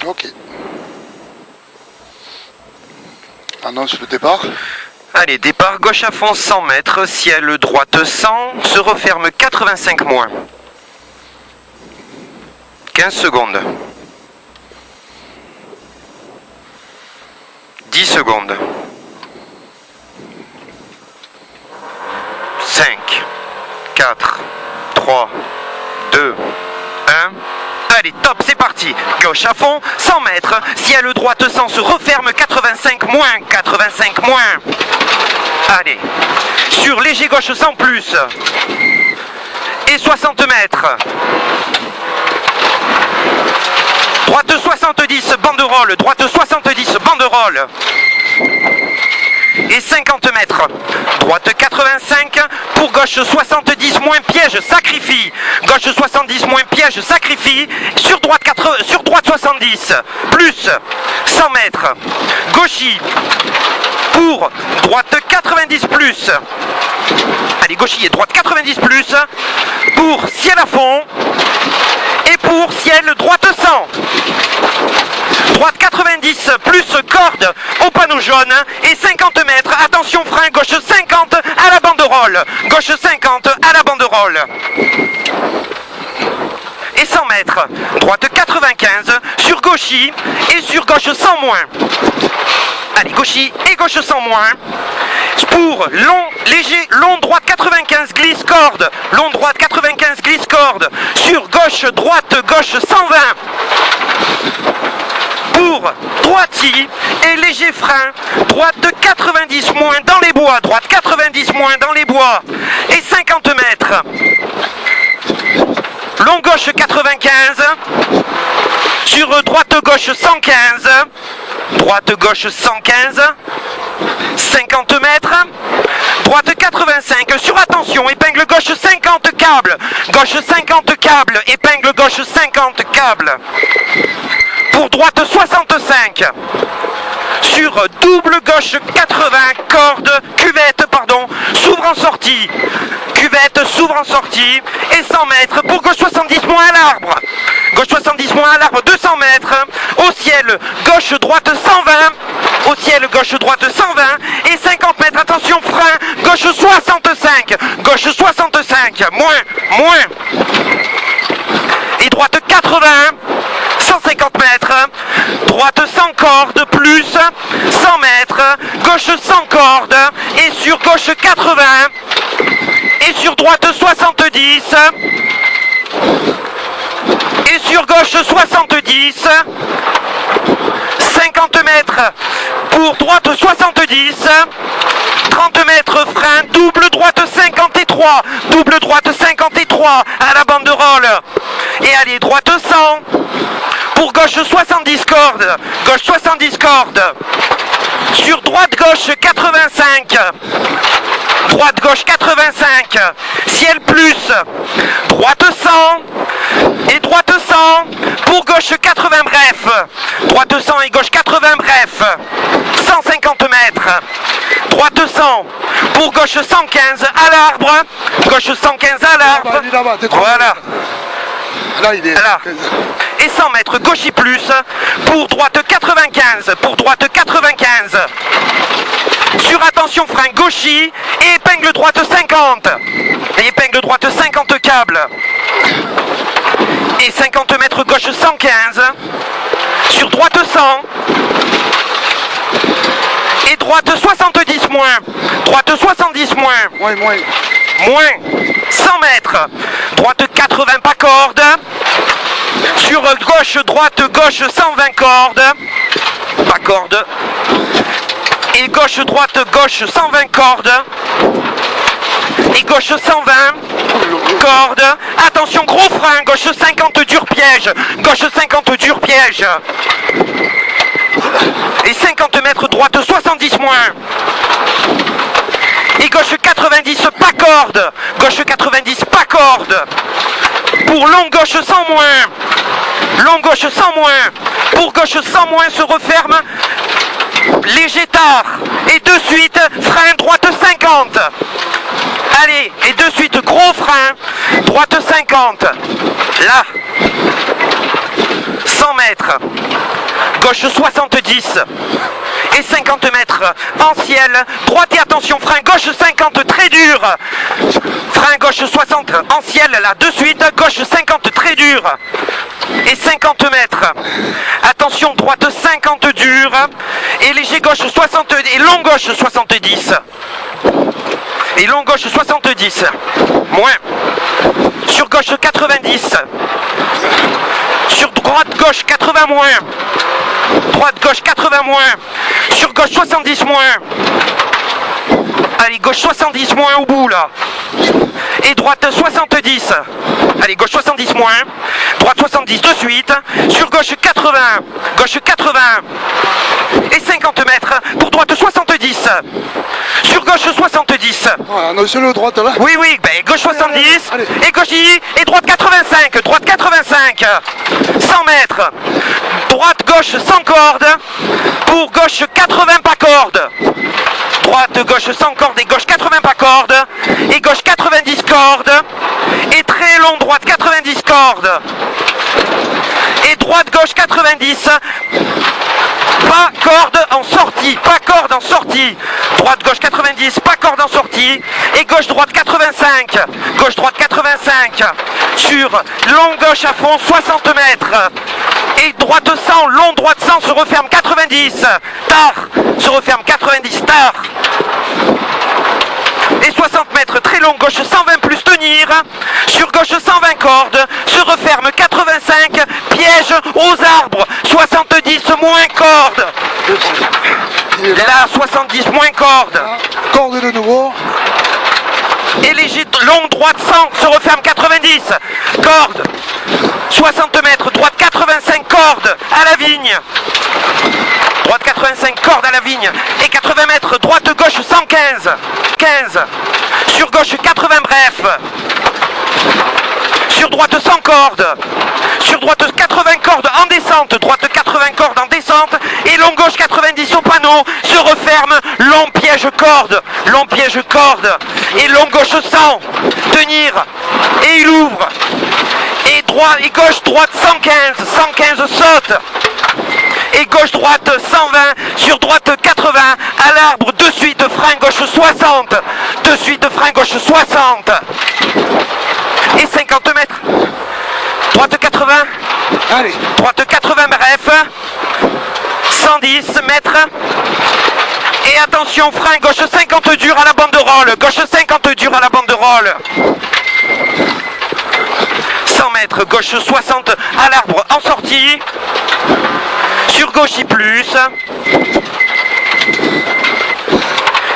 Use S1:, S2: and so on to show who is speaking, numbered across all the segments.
S1: Ok. Annonce le départ.
S2: Allez, départ gauche à fond 100 mètres, ciel droite 100, se referme 85 moins. 15 secondes. 10 secondes. 5, 4, 3, 2, 1. Allez, top, c'est parti. Gauche à fond, 100 mètres. Ciel droite 100 se referme, 85 moins, 85 moins. Allez, sur léger gauche 100 plus. Et 60 mètres. Droite 70, banderole. Droite 70, banderole. Et 50 mètres. Droite 85, pour gauche 70 moins piège, sacrifie. Gauche 70 moins piège, sacrifie. Sur droite 70, plus 100 mètres. Gauchy, pour droite 90 plus. Allez, gauchy et droite 90 plus. Pour ciel à fond. Et pour ciel droite 100. Droite 90 plus corde au panneau jaune et 50 mètres. Attention frein, gauche 50 à la banderole. Gauche 50 à la banderole. Et 100 mètres. Droite 95 sur gauchy et sur gauche 100 moins. Allez, gauchy et gauche 100 moins. Pour long, léger, long droite 95 glisse corde. Long droite 95 glisse corde. Sur gauche, droite, gauche 120. Pour droiti et léger frein, droite de 90 moins dans les bois, droite 90 moins dans les bois et 50 mètres. Long gauche 95, sur droite gauche 115, droite gauche 115, 50 mètres, droite 85, sur attention, épingle gauche 50 câbles, gauche 50 câbles, épingle gauche 50 câbles. Pour droite 65, sur double gauche 80, corde, cuvette, pardon, s'ouvre en sortie, cuvette s'ouvre en sortie, et 100 mètres, pour gauche 70 moins à l'arbre, gauche 70 moins à l'arbre, 200 mètres, au ciel, gauche droite 120, au ciel, gauche droite 120, et 50 mètres, attention frein, gauche 65, gauche 65, moins, et droite 80, 150 mètres, droite 100 cordes, plus 100 mètres, gauche 100 cordes, et sur gauche 80, et sur droite 70, et sur gauche 70, 50 mètres, pour droite 70, 30 mètres frein, double droite 53, double droite 53 à la banderole, et allez, droite 100, pour gauche 70 cordes, gauche 70 cordes, sur droite gauche 85, droite gauche 85, ciel plus, droite 100, et droite 100, pour gauche 80 bref, droite 100 et gauche 80 bref, 150 mètres, droite 100, pour gauche 115 à l'arbre, gauche 115 à l'arbre, voilà.
S1: Là, il est
S2: là. Et 100 mètres gauchy plus, pour droite 95, pour droite 95. Sur attention frein gauchy et épingle droite 50. Et épingle droite 50 câbles. Et 50 mètres gauche 115. Sur droite 100. Et droite 70 moins. Droite 70 moins. Moins 100 mètres. Droite 80 pas corde. Sur gauche, droite, gauche 120 cordes. Pas corde. Et gauche, droite, gauche 120 cordes. Et gauche 120 cordes. Attention, gros frein. Gauche 50 dur piège. Gauche 50 dur piège. Et 50 mètres droite 70 moins. Et gauche 90 pas corde. Gauche 90 pas corde. Pour long gauche 100 moins. Long gauche 100 moins. Pour gauche 100 moins se referme. Léger tard. Et de suite frein droite 50. Allez, et de suite gros frein. Droite 50. Là. 100 mètres. gauche 70 et 50 mètres en ciel, droite et attention, frein gauche 50 très dur, frein gauche 60 en ciel là de suite, gauche 50 très dur et 50 mètres, attention droite 50 dur et léger gauche 60 et long gauche 70 et long gauche 70 moins, sur gauche 90, sur droite gauche 80 moins, droite gauche 80 moins, sur gauche 70 moins, allez gauche 70 moins au bout là, et droite 70, allez gauche 70 moins, droite 70 de suite, sur gauche 80 et 50 mètres pour droite 70, sur gauche 70,
S1: Ouais, non, sur le droite là.
S2: oui ben gauche 70
S1: allez.
S2: et gauche et droite 85, 100 mètres, droite gauche sans corde pour gauche 80 pas corde, droite gauche sans corde et gauche 80 pas corde et gauche 90 cordes et très long droite 90 cordes et droite gauche 90, pas corde en sortie, droite gauche 90, pas corde en sortie et gauche droite 85, sur long gauche à fond 60 mètres et droite 100, long droite 100 se referme 90, tard, se referme 90 tard et 60 mètres très long, gauche 120 plus tenir, sur gauche 120 cordes, se referme 85, piège aux arbres, 70 moins corde,
S1: Il est là.
S2: là 70 moins corde,
S1: Corde de nouveau.
S2: et léger long droite 100, se referme 90, corde, 60 mètres, droite 85 cordes à la vigne, droite 85 cordes à la vigne, et 80 mètres, droite gauche 115, 15, sur gauche 80 bref, sur droite 100 cordes, sur droite 80 cordes en descente, droite 80 cordes en descente, et long gauche 90 au panneau, se referme, long piège corde, et long gauche 100, tenir, et il ouvre, et droite et gauche droite 115 saute, et gauche droite 120, sur droite 80, à l'arbre, de suite frein gauche 60, et 50 mètres, droite 80,
S1: Allez.
S2: droite 80 bref, 110 mètres, et attention frein gauche 50 dur à la banderole, 100 mètres, gauche 60 à l'arbre en sortie, sur gauche y plus,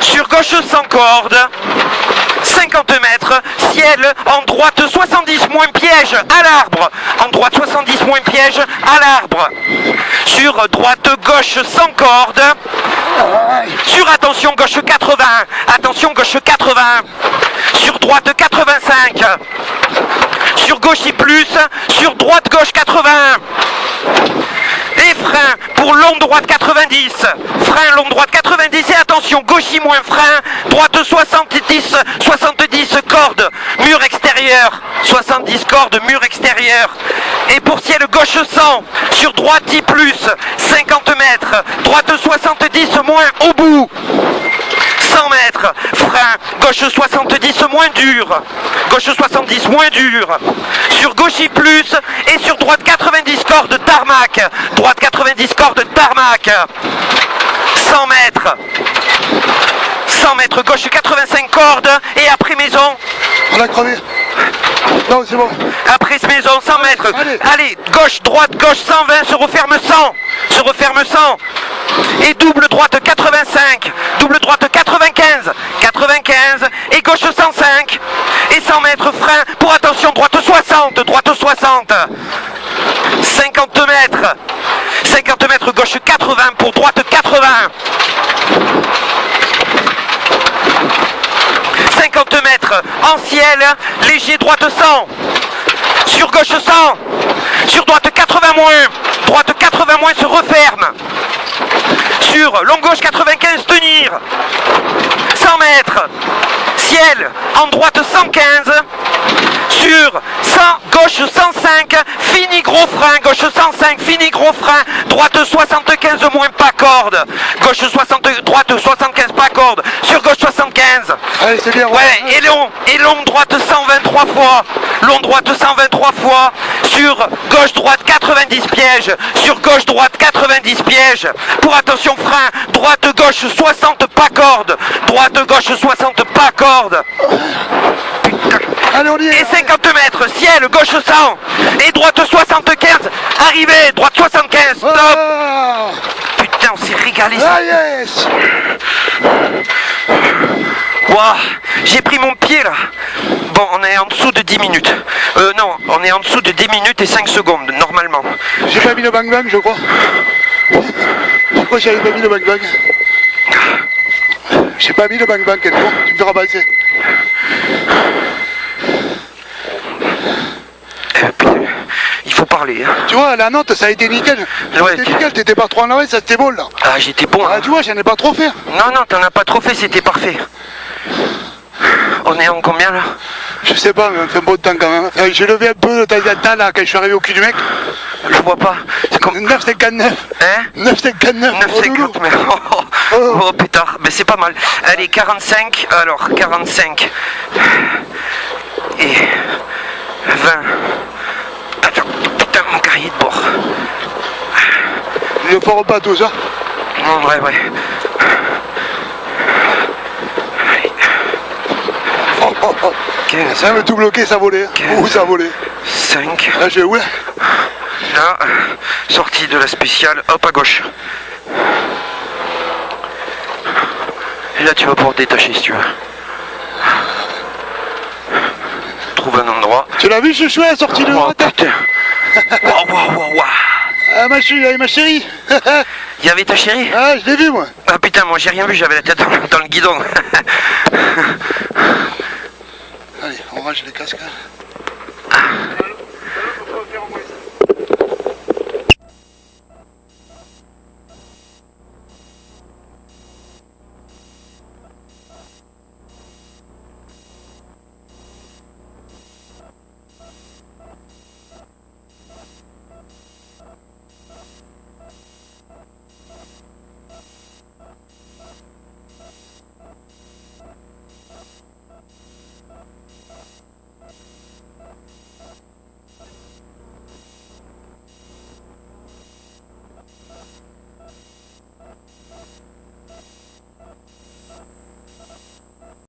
S2: sur gauche sans corde, 50 mètres, ciel en droite 70 moins piège à l'arbre, en droite 70 moins piège à l'arbre, sur droite gauche sans corde, sur attention gauche 80, sur droite 85, sur gauche y plus, sur droite gauche 80, et frein pour long droite 90, frein long droite 90 et attention gauche y moins frein, droite 70 cordes, mur extérieur, 70 cordes, mur extérieur, et pour ciel gauche 100, sur droite y plus, 50 mètres, droite 70 moins au bout, 100 mètres, frein, gauche 70 moins dur, sur gauche y plus, et sur droite 90 cordes tarmac, droite 90 cordes tarmac, 100 mètres, gauche 85 cordes, et après maison,
S1: On a crevé. Non, c'est bon.
S2: après maison 100 mètres, allez, gauche, droite, gauche 120, se referme 100, et double droite 85, double droite 95, et gauche 105, et 100 mètres frein, pour attention, droite 60, 50 mètres, gauche 80, pour droite 80, 50 mètres, en ciel, léger, droite 100, sur gauche 100, sur droite 80 moins, se referme, sur long gauche 95, tenir, 100 mètres, ciel, en droite 115, sur 100, gauche 105, fini gros frein, gauche 105, fini gros frein, droite 75 moins pas corde, gauche 60, droite 75 pas corde, sur gauche 75.
S1: Allez, c'est bien.
S2: Ouais, et long droite 123 fois, long droite 123 fois, sur gauche droite 90 pièges, sur gauche droite 90 pièges, pour attention frein, droite gauche 60 pas corde, droite gauche 60 pas corde. Putain.
S1: Allez, on y est.
S2: Et 50 mètres, ciel, gauche 100, et droite 75, arrivée, droite 75, stop.
S1: Ah,
S2: Putain, on s'est régalé.
S1: ah, yes.
S2: Waouh, j'ai pris mon pied là. Bon, on est en dessous de 10 minutes. Non, on est en dessous de 10 minutes et 5 secondes, normalement.
S1: J'ai pas mis le bang bang, je crois. Pourquoi j'avais pas mis le bang bang? J'ai pas mis le bang bang, quel con. Tu me feras passer.
S2: Putain, il faut parler. Hein.
S1: Tu vois, la note, ça a été nickel.
S2: Ouais,
S1: C'était nickel, t'étais pas trop en arrêt, ça c'était beau là.
S2: Ah, j'étais bon.
S1: Ah,
S2: Hein.
S1: tu vois, j'en ai pas trop fait.
S2: Non, non, t'en as pas trop fait, c'était parfait. On est en combien là?
S1: Je sais pas, mais on fait un beau temps quand même. J'ai levé un peu de temps en temps là, quand je suis arrivé au cul du mec.
S2: Je vois pas. C'est comme...
S1: 9,59.
S2: Hein?
S1: 9,59.
S2: 9,50 mais... Oh pétard, mais c'est pas mal. Allez, 45, alors 45 et 20. Attends, putain, mon cahier de bord.
S1: Ils ne feront pas tout ça.
S2: Non, ouais.
S1: Oh.
S2: 15,
S1: Ça m'a tout bloqué, ça volait. Ouh, ça volait.
S2: 5.
S1: Là, j'ai où là?
S2: Là, sortie de la spéciale, hop à gauche. Et là, tu vas pouvoir te détacher si tu veux. Trouve un endroit.
S1: Tu l'as vu, chouchou, la sortie de
S2: Oh
S1: droite?
S2: putain. Waouh.
S1: Ah, ma chérie.
S2: Il y avait ta chérie?
S1: Ah, je l'ai vu, moi.
S2: Ah putain, moi j'ai rien vu, j'avais la tête dans le guidon.
S1: Allez, on range les casques. Hein.